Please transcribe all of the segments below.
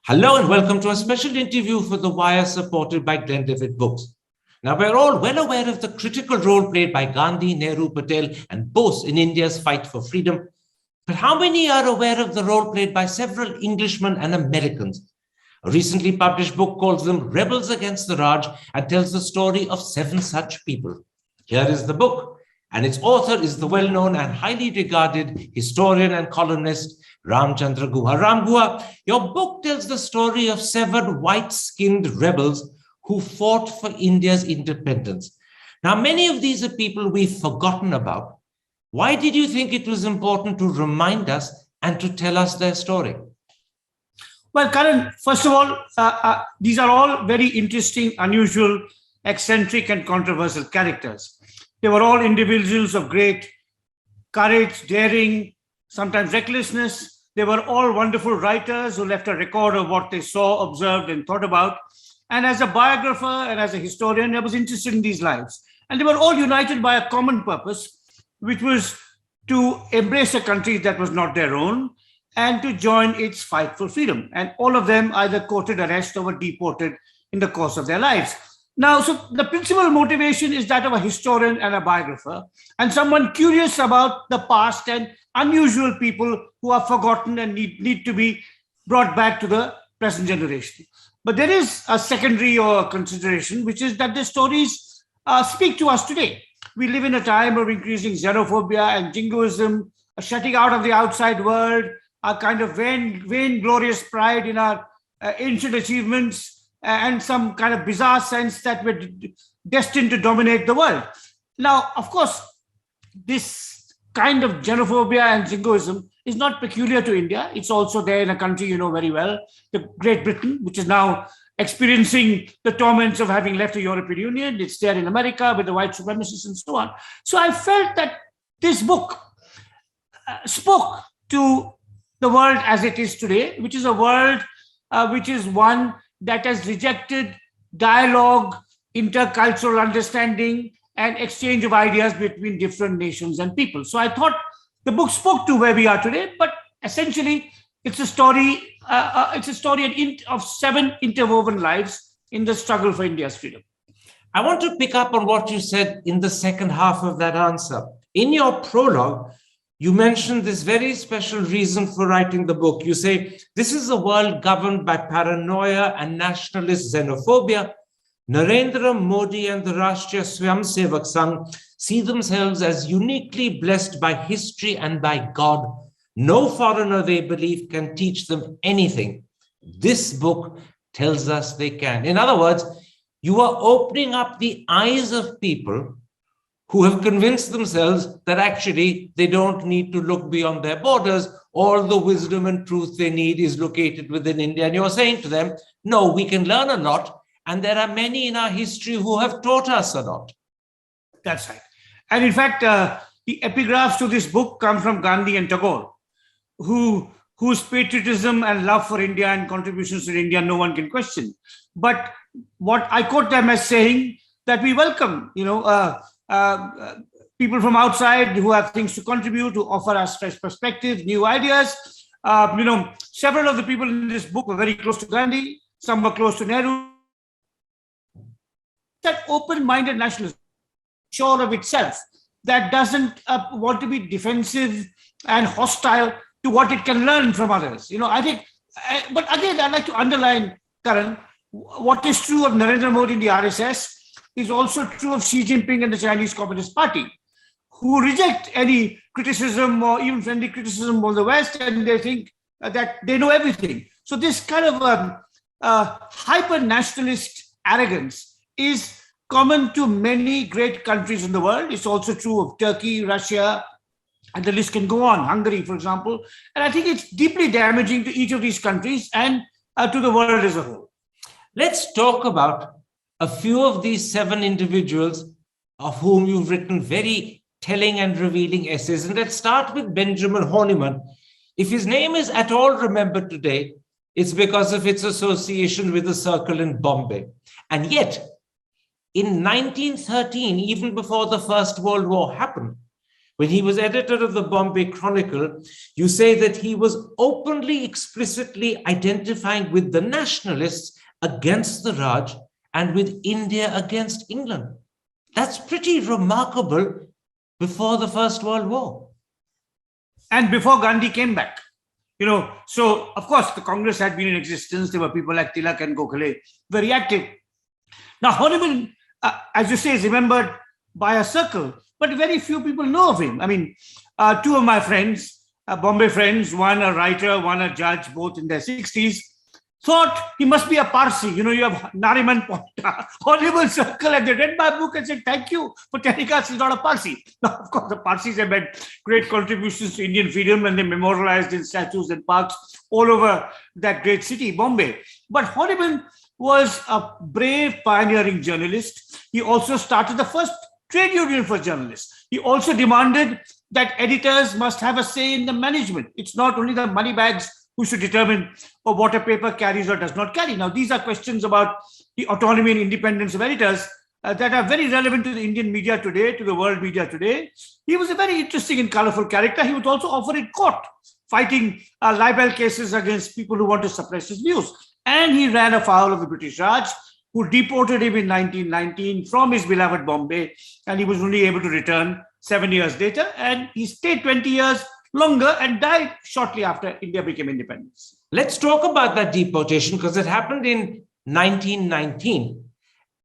Hello and welcome to a special interview for The Wire supported by Glenlivet Books. Now, we're all well aware of the critical role played by Gandhi, Nehru, Patel, and Bose in India's fight for freedom. But how many are aware of the role played by several Englishmen and Americans? A recently published book calls them Rebels Against the Raj and tells the story of 7 such people. Here is the book, and its author is the well-known and highly regarded historian and columnist Ramchandra Guha. Ram Guha, your book tells the story of 7 white-skinned rebels who fought for India's independence. Now, many of these are people we've forgotten about. Why did you think it was important to remind us and to tell us their story? Well, Karan, first of all, these are all very interesting, unusual, eccentric, and controversial characters. They were all individuals of great courage, daring, sometimes recklessness. They were all wonderful writers who left a record of what they saw, observed, and thought about. And as a biographer and as a historian, I was interested in these lives. And they were all united by a common purpose, which was to embrace a country that was not their own and to join its fight for freedom. And all of them either courted arrest or were deported in the course of their lives. Now, so the principal motivation is that of a historian and a biographer, and someone curious about the past and unusual people who are forgotten and need to be brought back to the present generation. But there is a secondary or consideration, which is that the stories speak to us today. We live in a time of increasing xenophobia and jingoism, a shutting out of the outside world, a kind of vain-glorious pride in our ancient achievements, and some kind of bizarre sense that we're destined to dominate the world. Now, of course, this kind of xenophobia and jingoism is not peculiar to India. It's also there in a country you know very well, the Great Britain, which is now experiencing the torments of having left the European Union. It's there in America with the white supremacists and so on. So I felt that this book spoke to the world as it is today, which is a world which is one that has rejected dialogue, intercultural understanding, and exchange of ideas between different nations and people. So I thought the book spoke to where we are today, but essentially it's a story. Of 7 interwoven lives in the struggle for India's freedom. I want to pick up on what you said in the second half of that answer. In your prologue, you mentioned this very special reason for writing the book. You say, this is a world governed by paranoia and nationalist xenophobia. Narendra Modi and the Rashtriya Swayamsevak Sangh see themselves as uniquely blessed by history and by God. No foreigner, they believe, can teach them anything. This book tells us they can. In other words, you are opening up the eyes of people who have convinced themselves that actually they don't need to look beyond their borders. All the wisdom and truth they need is located within India. And you're saying to them, no, we can learn a lot. And there are many in our history who have taught us a lot. That's right. And in fact, the epigraphs to this book come from Gandhi and Tagore, whose patriotism and love for India and contributions to India no one can question. But what I quote them as saying that we welcome, people from outside who have things to contribute, who offer us fresh perspectives, new ideas. Several of the people in this book were very close to Gandhi. Some were close to Nehru. That open-minded nationalism, sure of itself, that doesn't want to be defensive and hostile to what it can learn from others. I think, but again, I'd like to underline, Karan, what is true of Narendra Modi in the RSS is also true of Xi Jinping and the Chinese Communist Party, who reject any criticism or even friendly criticism of the West, and they think that they know everything. So this kind of hyper-nationalist arrogance is common to many great countries in the world. It's also true of Turkey, Russia, and the list can go on, Hungary, for example. And I think it's deeply damaging to each of these countries and to the world as a whole. Let's talk about a few of these 7 individuals of whom you've written very telling and revealing essays. And let's start with Benjamin Horniman. If his name is at all remembered today, it's because of its association with the circle in Bombay. And yet, in 1913, even before the First World War happened, when he was editor of the Bombay Chronicle, you say that he was openly, explicitly identifying with the nationalists against the Raj and with India against England. That's pretty remarkable before the First World War. And before Gandhi came back. So of course the Congress had been in existence. There were people like Tilak and Gokhale, very active. Now Honiman, as you say, is remembered by a circle, but very few people know of him. I mean, two of my friends, Bombay friends, one a writer, one a judge, both in their 60s, thought he must be a Parsi. You have Nariman Ponta, Honiman circle, and they read my book and said, thank you for telling us he's not a Parsi. Now, of course, the Parsis have made great contributions to Indian freedom, and they memorialized in statues and parks all over that great city, Bombay. But Honiman was a brave, pioneering journalist. He also started the first trade union for journalists. He also demanded that editors must have a say in the management. It's not only the money bags who should determine what a paper carries or does not carry. Now, these are questions about the autonomy and independence of editors that are very relevant to the Indian media today, to the world media today. He was a very interesting and colorful character. He was also often in court, fighting libel cases against people who want to suppress his views. And he ran afoul of the British Raj, who deported him in 1919 from his beloved Bombay, and he was only able to return 7 years later. And he stayed 20 years longer and died shortly after India became independent. Let's talk about that deportation, because it happened in 1919.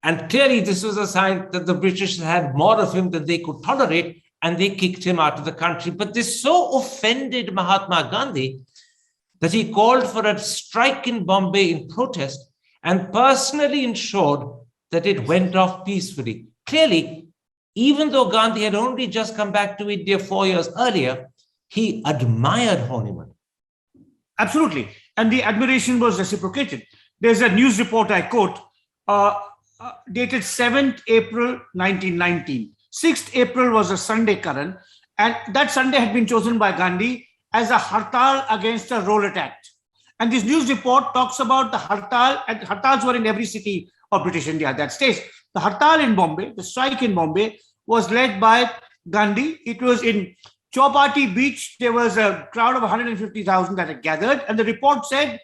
And clearly this was a sign that the British had more of him than they could tolerate, and they kicked him out of the country. But this so offended Mahatma Gandhi that he called for a strike in Bombay in protest and personally ensured that it went off peacefully. Clearly, even though Gandhi had only just come back to India 4 years earlier, he admired Honiman. Absolutely. And the admiration was reciprocated. There's a news report I quote, dated 7th April 1919. 6th April was a Sunday, Karan, and that Sunday had been chosen by Gandhi as a hartal against a rollout act. And this news report talks about the hartal, and hartals were in every city of British India at that stage. The hartal in Bombay, the strike in Bombay, was led by Gandhi. It was in Chowpatty Beach. There was a crowd of 150,000 that had gathered, and the report said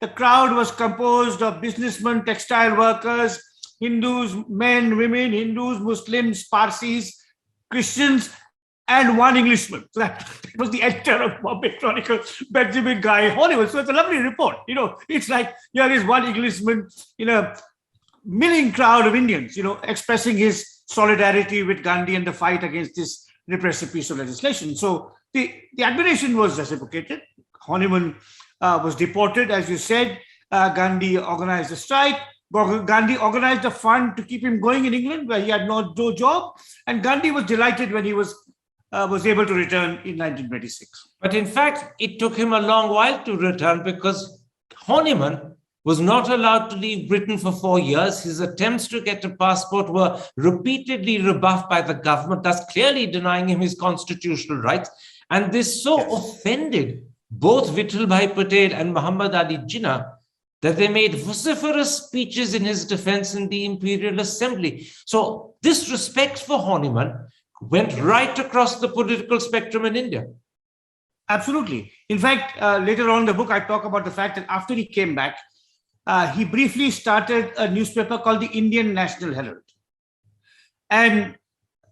the crowd was composed of businessmen, textile workers, Hindus, men, women, Hindus, Muslims, Parsis, Christians, and one Englishman. So that was the editor of Bombay Chronicle, Benjamin Guy Honiman. So it's a lovely report. It's like here is one Englishman in a milling crowd of Indians, expressing his solidarity with Gandhi and the fight against this repressive piece of legislation. So the admiration was reciprocated. Honiman was deported, as you said. Gandhi organized a strike. Gandhi organized a fund to keep him going in England, where he had no job. And Gandhi was delighted when he was able to return in 1926. But in fact, it took him a long while to return, because Honiman was not allowed to leave Britain for 4 years. His attempts to get a passport were repeatedly rebuffed by the government, thus clearly denying him his constitutional rights. And this offended both Vittalbhai Patel and Muhammad Ali Jinnah that they made vociferous speeches in his defense in the Imperial Assembly. So this respect for Honiman went right across the political spectrum in India. Absolutely. In fact, later on in the book, I talk about the fact that after he came back, he briefly started a newspaper called the Indian National Herald. And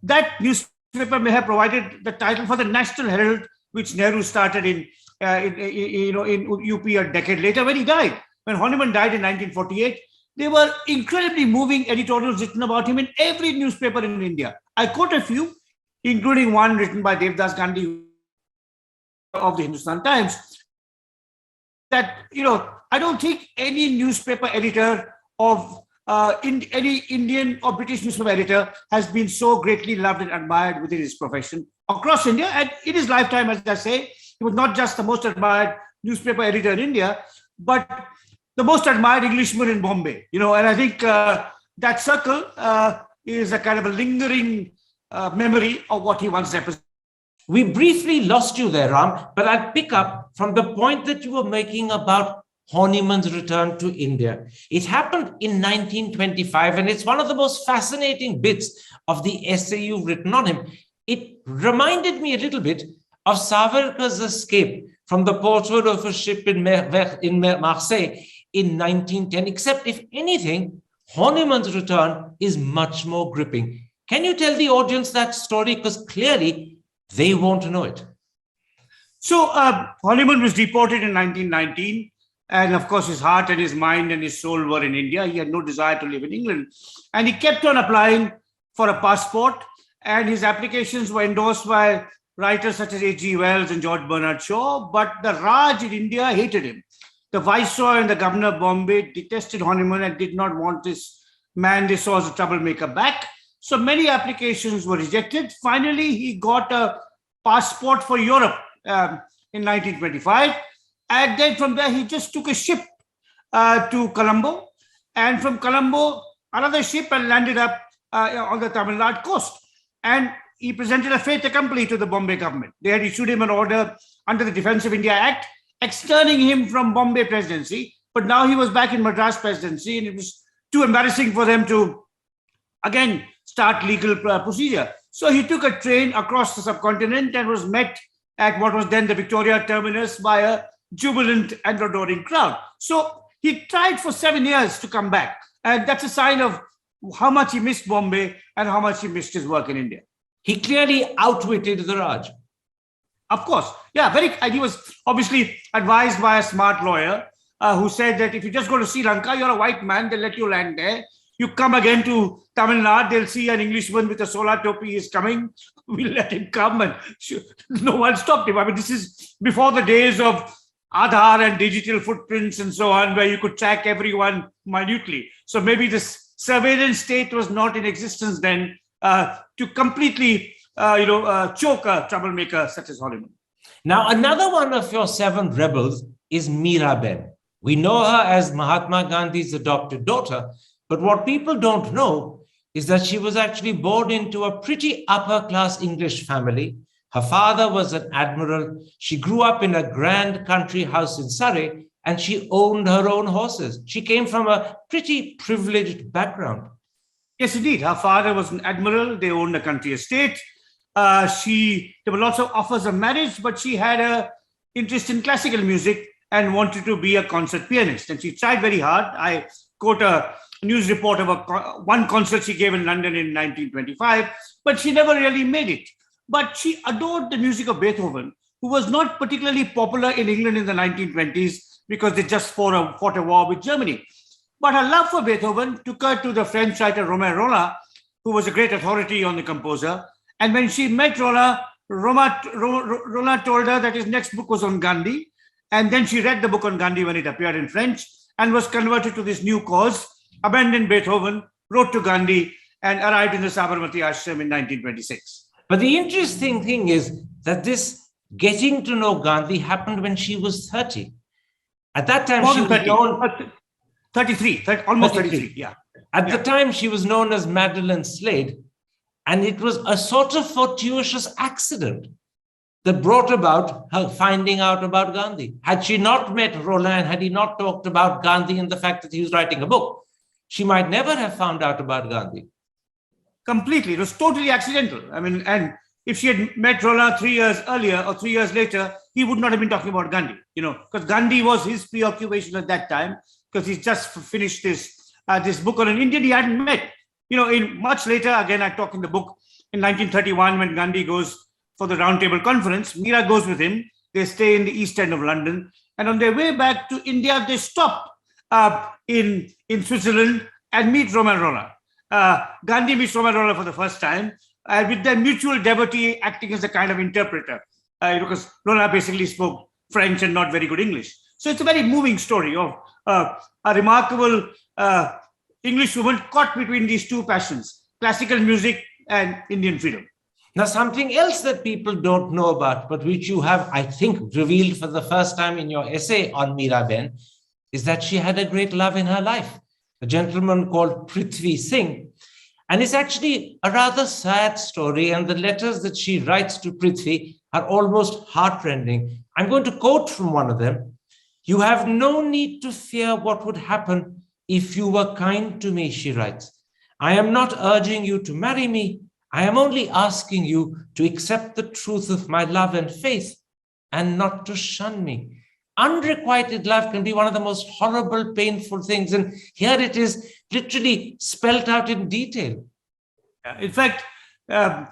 that newspaper may have provided the title for the National Herald, which Nehru started in UP a decade later when he died. When Honiman died in 1948, there were incredibly moving editorials written about him in every newspaper in India. I quote a few, including one written by Devdas Gandhi of the Hindustan Times, that, I don't think any newspaper editor of any Indian or British newspaper editor has been so greatly loved and admired within his profession across India. And in his lifetime, as I say, he was not just the most admired newspaper editor in India, but the most admired Englishman in Bombay. And I think that circle is a kind of a lingering memory of what he once represented. We briefly lost you there, Ram, but I'll pick up from the point that you were making about Honiman's return to India. It happened in 1925, and it's one of the most fascinating bits of the essay you've written on him. It reminded me a little bit of Savarkar's escape from the porthole of a ship in Marseille in 1910, except if anything, Horniman's return is much more gripping. Can you tell the audience that story? Because clearly they won't know it. So Horniman was deported in 1919. And of course, his heart and his mind and his soul were in India. He had no desire to live in England. And he kept on applying for a passport. And his applications were endorsed by writers such as H.G. Wells and George Bernard Shaw. But the Raj in India hated him. The Viceroy and the Governor of Bombay detested Horniman and did not want this man they saw as a troublemaker back. So many applications were rejected. Finally, he got a passport for Europe in 1925. And then from there, he just took a ship to Colombo. And from Colombo, another ship and landed up on the Tamil Nadu coast. And he presented a fait accompli to the Bombay government. They had issued him an order under the Defence of India Act, externing him from Bombay presidency. But now he was back in Madras presidency, and it was too embarrassing for them to, again, start legal procedure. So he took a train across the subcontinent and was met at what was then the Victoria terminus by a jubilant and adoring crowd. So he tried for 7 years to come back. And that's a sign of how much he missed Bombay and how much he missed his work in India. He clearly outwitted the Raj. Of course. Yeah, and he was obviously advised by a smart lawyer who said that if you just go to Sri Lanka, you're a white man, they'll let you land there. You come again to Tamil Nadu, they'll see an Englishman with a solar topi is coming. We'll let him come, and no one stopped him. I mean, this is before the days of Aadhaar and digital footprints and so on, where you could track everyone minutely. So maybe this surveillance state was not in existence then to completely, choke a troublemaker such as Horniman. Now, another one of your 7 rebels is Miraben. We know her as Mahatma Gandhi's adopted daughter, but what people don't know is that she was actually born into a pretty upper-class English family. Her father was an admiral. She grew up in a grand country house in Surrey, and she owned her own horses. She came from a pretty privileged background. Yes, indeed. Her father was an admiral. They owned a country estate. There were lots of offers of marriage, but she had an interest in classical music and wanted to be a concert pianist. And she tried very hard. I quote a news report of one concert she gave in London in 1925, but she never really made it. But she adored the music of Beethoven, who was not particularly popular in England in the 1920s because they just fought a war with Germany. But her love for Beethoven took her to the French writer Romain Rolland, who was a great authority on the composer. And when she met Rolland, Rolland told her that his next book was on Gandhi. And then she read the book on Gandhi when it appeared in French and was converted to this new cause, abandoned Beethoven, wrote to Gandhi, and arrived in the Sabarmati Ashram in 1926. But the interesting thing is that this getting to know Gandhi happened when she was 30. At that time, she was known... 33, almost 33, yeah. At the time, she was known as Madeline Slade, and it was a sort of fortuitous accident that brought about her finding out about Gandhi. Had she not met Rolland, had he not talked about Gandhi and the fact that he was writing a book, she might never have found out about Gandhi. Completely. It was totally accidental. I mean, and if she had met Rolland 3 years earlier or 3 years later, he would not have been talking about Gandhi, because Gandhi was his preoccupation at that time, because he just finished this book on an Indian he hadn't met. In much later, again, I talk in the book, in 1931, when Gandhi goes for the Roundtable Conference, Mira goes with him. They stay in the East End of London. And on their way back to India, they stop in Switzerland and meet Romain Rolland. Gandhi meets Romain Rolland for the first time, with their mutual devotee acting as a kind of interpreter, because Rolland basically spoke French and not very good English. So it's a very moving story of a remarkable English woman caught between these two passions, classical music and Indian freedom. Now, something else that people don't know about, but which you have, I think, revealed for the first time in your essay on Miraben, is that she had a great love in her life, a gentleman called Prithvi Singh. And it's actually a rather sad story, and the letters that she writes to Prithvi are almost heartrending. I'm going to quote from one of them. "You have no need to fear what would happen if you were kind to me," she writes. "I am not urging you to marry me. I am only asking you to accept the truth of my love and faith and not to shun me. Unrequited love can be one of the most horrible, painful things. And here it is literally spelt out in detail. In fact, there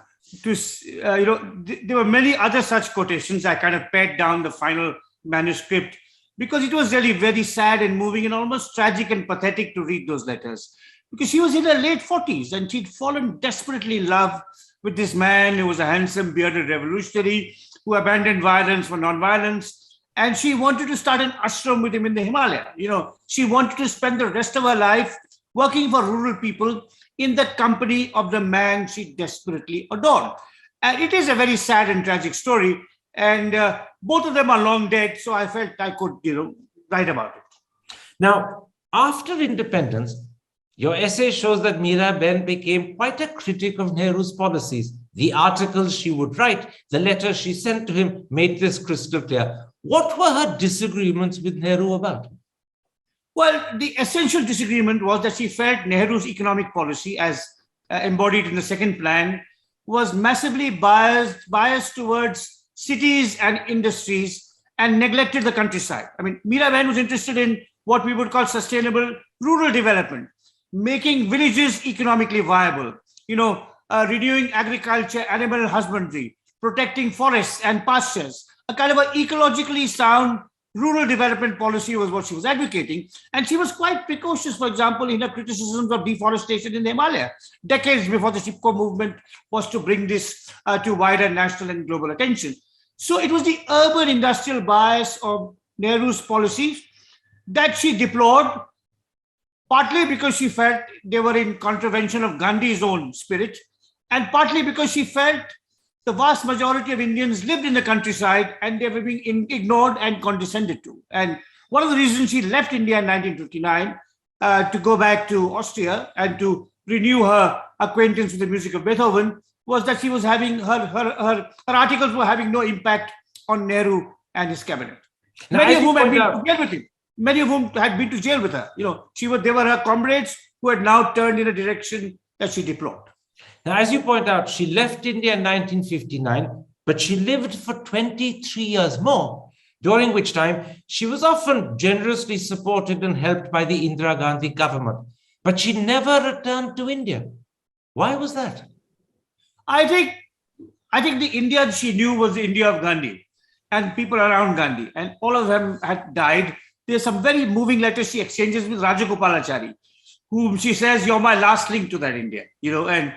were many other such quotations. I kind of pared down the final manuscript because it was really very sad and moving and almost tragic and pathetic to read those letters. Because she was in her late 40s and she'd fallen desperately in love with this man who was a handsome, bearded revolutionary who abandoned violence for non-violence. And she wanted to start an ashram with him in the Himalaya. She wanted to spend the rest of her life working for rural people in the company of the man she desperately adored. And it is a very sad and tragic story. And both of them are long dead. So I felt I could, write about it. Now, after independence, your essay shows that Miraben became quite a critic of Nehru's policies. The articles she would write, the letters she sent to him made this crystal clear. What were her disagreements with Nehru about? Well, the essential disagreement was that she felt Nehru's economic policy, as embodied in the second plan, was massively biased towards cities and industries and neglected the countryside. I mean, Miraben was interested in what we would call sustainable rural development, making villages economically viable, renewing agriculture, animal husbandry, protecting forests and pastures. A kind of an ecologically sound rural development policy was what she was advocating. And she was quite precocious, for example, in her criticisms of deforestation in the Himalaya, decades before the Chipko movement was to bring this to wider national and global attention. So it was the urban industrial bias of Nehru's policies that she deplored, partly because she felt they were in contravention of Gandhi's own spirit, and partly because she felt the vast majority of Indians lived in the countryside and they were being ignored and condescended to. And one of the reasons she left India in 1959 to go back to Austria and to renew her acquaintance with the music of Beethoven was that she was having her articles were having no impact on Nehru and his cabinet. Now, Many of whom had been to jail with him. Many of whom had been to jail with her. They were her comrades who had now turned in a direction that she deplored. Now, as you point out, she left India in 1959, but she lived for 23 years more, during which time she was often generously supported and helped by the Indira Gandhi government. But she never returned to India. Why was that? I think the India she knew was the India of Gandhi and people around Gandhi, and all of them had died. There's some very moving letters she exchanges with Rajagopalachari, whom she says, "You're my last link to that India," and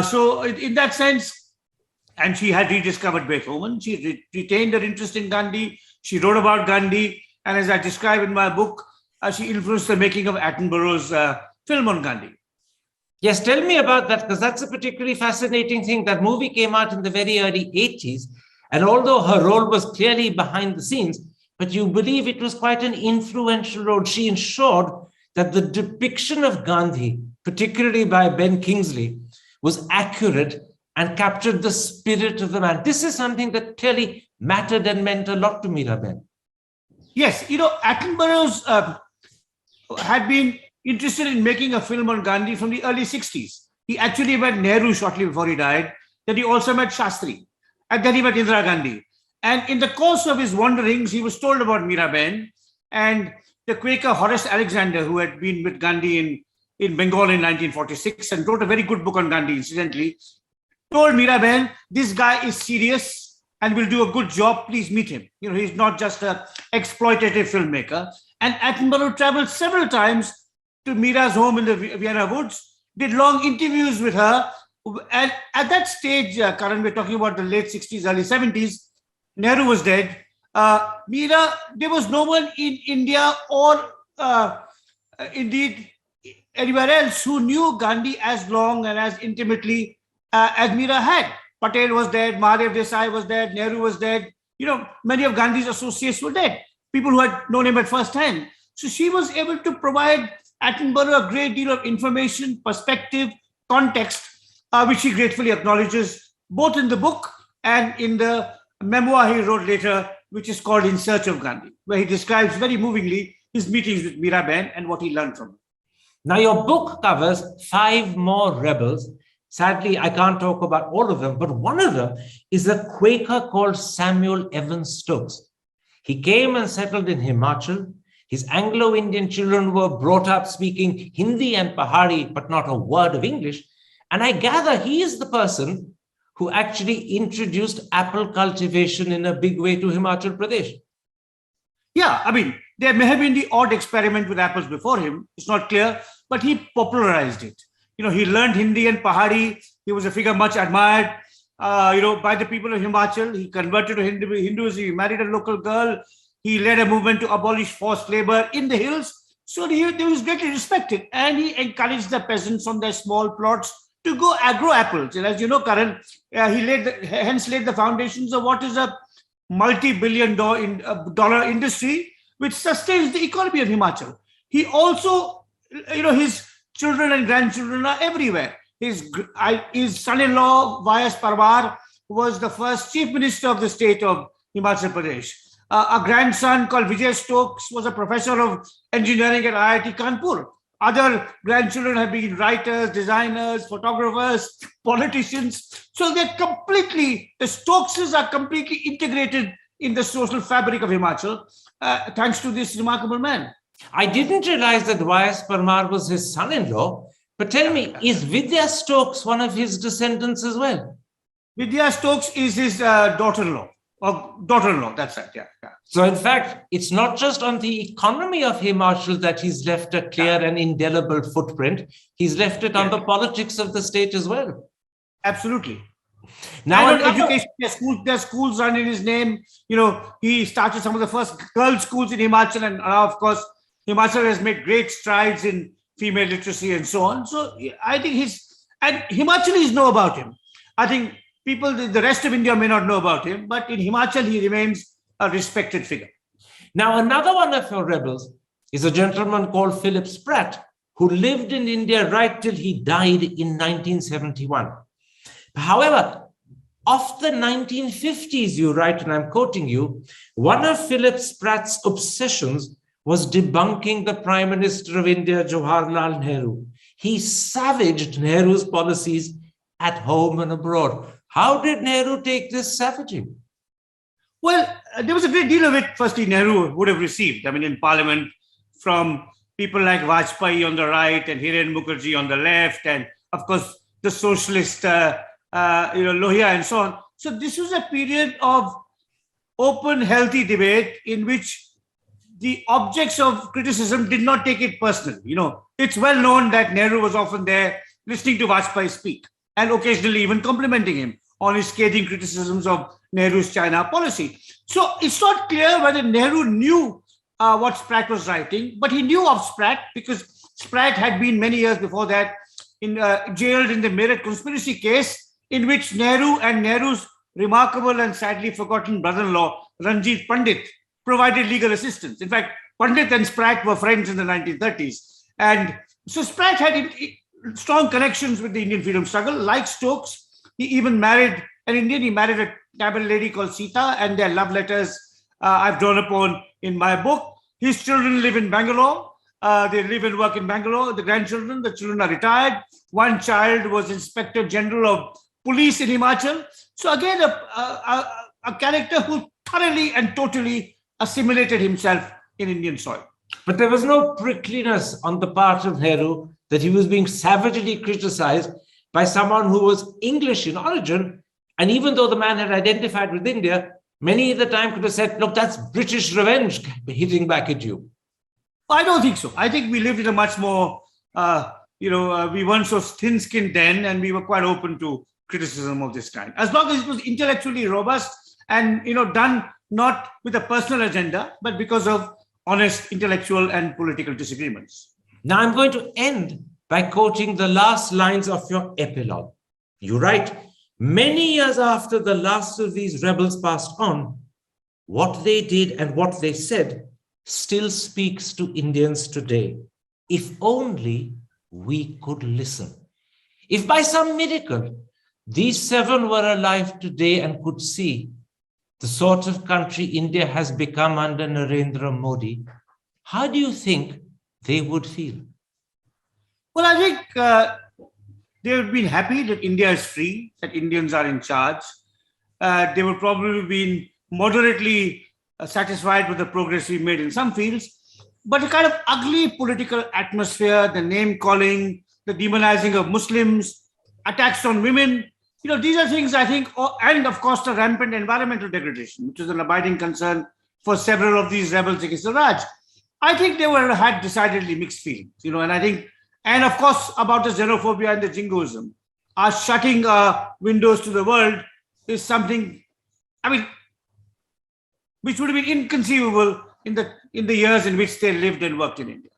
so in that sense, and she had rediscovered Beethoven. She retained her interest in Gandhi. She wrote about Gandhi, and as I describe in my book, she influenced the making of Attenborough's film on Gandhi. Yes, tell me about that, because that's a particularly fascinating thing. That movie came out in the very early 80s, and although her role was clearly behind the scenes, but you believe it was quite an influential role. She ensured that the depiction of Gandhi, particularly by Ben Kingsley, was accurate and captured the spirit of the man. This is something that clearly mattered and meant a lot to Miraben. Yes, Attenborough's had been interested in making a film on Gandhi from the early 60s. He actually met Nehru shortly before he died. Then he also met Shastri. And then he met Indira Gandhi. And in the course of his wanderings, he was told about Miraben and the Quaker Horace Alexander, who had been with Gandhi in Bengal in 1946 and wrote a very good book on Gandhi, incidentally, told Miraben, "This guy is serious and will do a good job. Please meet him. He's not just an exploitative filmmaker." And Attenborough traveled several times to Mira's home in the Vienna woods, did long interviews with her. And at that stage, Karan, we're talking about the late 60s, early 70s, Nehru was dead. There was no one in India or indeed anywhere else who knew Gandhi as long and as intimately as Mira had. Patel was dead, Mahadev Desai was dead, Nehru was dead. Many of Gandhi's associates were dead, people who had known him at first hand. So she was able to provide Attenborough a great deal of information, perspective, context, which he gratefully acknowledges both in the book and in the memoir he wrote later, which is called In Search of Gandhi, where he describes very movingly his meetings with Miraben and what he learned from her. Now, your book covers 5 more rebels, Sadly, I can't talk about all of them, but one of them is a Quaker called Samuel Evans Stokes. He came and settled in Himachal. His Anglo-Indian children were brought up speaking Hindi and Pahari, but not a word of English. And I gather he is the person who actually introduced apple cultivation in a big way to Himachal Pradesh. Yeah, I mean, there may have been the odd experiment with apples before him. It's not clear, but he popularized it. He learned Hindi and Pahari. He was a figure much admired, by the people of Himachal. He converted to Hinduism. He married a local girl. He led a movement to abolish forced labor in the hills. So he was greatly respected. And he encouraged the peasants on their small plots to go grow apples. And as you know, Karan, he hence laid the foundations of what is a multi-billion dollar industry which sustains the economy of Himachal. He also, his children and grandchildren are everywhere. His son-in-law, Vyas Parmar, was the first chief minister of the state of Himachal Pradesh. A grandson called Vijay Stokes was a professor of engineering at IIT Kanpur. Other grandchildren have been writers, designers, photographers, politicians. So the Stokeses are completely integrated in the social fabric of Himachal, thanks to this remarkable man. I didn't realize that Vyas Parmar was his son-in-law, but tell me, is Vidya Stokes one of his descendants as well? Vidya Stokes is his daughter-in-law. That's right, yeah. So in fact, it's not just on the economy of Himachal that he's left a clear and indelible footprint. He's left it on the politics of the state as well. Absolutely. Now, education, there's schools run in his name. He started some of the first girls' schools in Himachal, and of course, Himachal has made great strides in female literacy and so on. So I think and Himachalis know about him. I think people, the rest of India may not know about him, but in Himachal, he remains a respected figure. Now, another one of your rebels is a gentleman called Philip Spratt, who lived in India right till he died in 1971. However, of the 1950s, you write, and I'm quoting you, one of Philip Spratt's obsessions was debunking the Prime Minister of India, Jawaharlal Nehru. He savaged Nehru's policies at home and abroad. How did Nehru take this savaging? Well, there was a great deal of it, firstly, Nehru would have received. I mean, in Parliament, from people like Vajpayee on the right and Hiren Mukherjee on the left, and of course, the socialist, Lohia and so on. So this was a period of open, healthy debate in which the objects of criticism did not take it personal. It's well known that Nehru was often there listening to Vajpayee speak and occasionally even complimenting him on his scathing criticisms of Nehru's China policy. So it's not clear whether Nehru knew what Spratt was writing, but he knew of Spratt because Spratt had been many years before that jailed in the Meerut conspiracy case, in which Nehru and Nehru's remarkable and sadly forgotten brother-in-law, Ranjit Pandit, provided legal assistance. In fact, Pandit and Spratt were friends in the 1930s. And so Spratt had strong connections with the Indian freedom struggle. Like Stokes, he even married an Indian. He married a Tamil lady called Sita, and their love letters I've drawn upon in my book. His children live in Bangalore. They live and work in Bangalore. The children are retired. One child was Inspector General of Police in Himachal. So again, a character who thoroughly and totally assimilated himself in Indian soil. But there was no prickliness on the part of Nehru that he was being savagely criticized by someone who was English in origin. And even though the man had identified with India, many at the time could have said, look, that's British revenge hitting back at you. I don't think so. I think we lived in a much more, we weren't so thin-skinned then, and we were quite open to criticism of this kind. As long as it was intellectually robust and, done not with a personal agenda, but because of honest intellectual and political disagreements. Now I'm going to end by quoting the last lines of your epilogue. You write, many years after the last of these rebels passed on, what they did and what they said still speaks to Indians today. If only we could listen. If by some miracle, these 7 were alive today and could see the sort of country India has become under Narendra Modi, how do you think they would feel? Well, I think they would have been happy that India is free, that Indians are in charge. They would probably have been moderately satisfied with the progress we made in some fields. But the kind of ugly political atmosphere, the name calling, the demonizing of Muslims, attacks on women, these are things I think, and of course the rampant environmental degradation, which is an abiding concern for several of these rebels against the Raj. I think they had decidedly mixed feelings, and I think, and of course about the xenophobia and the jingoism. Our shutting windows to the world is something, which would have been inconceivable in the years in which they lived and worked in India.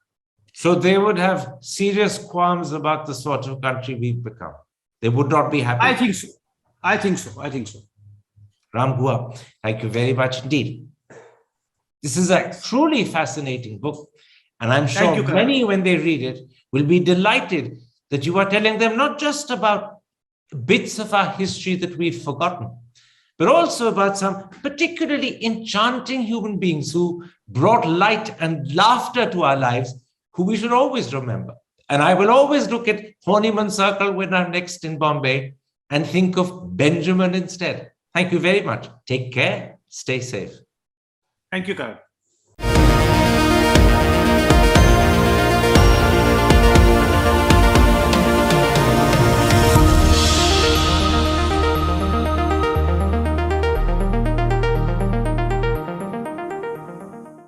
So they would have serious qualms about the sort of country we've become. They would not be happy. I think so. Ram Gua, thank you very much indeed. This is a truly fascinating book. And I'm sure many, when they read it, will be delighted that you are telling them not just about bits of our history that we've forgotten, but also about some particularly enchanting human beings who brought light and laughter to our lives, who we should always remember. And I will always look at Horniman Circle when I'm next in Bombay and think of Benjamin instead. Thank you very much. Take care. Stay safe. Thank you, Karan.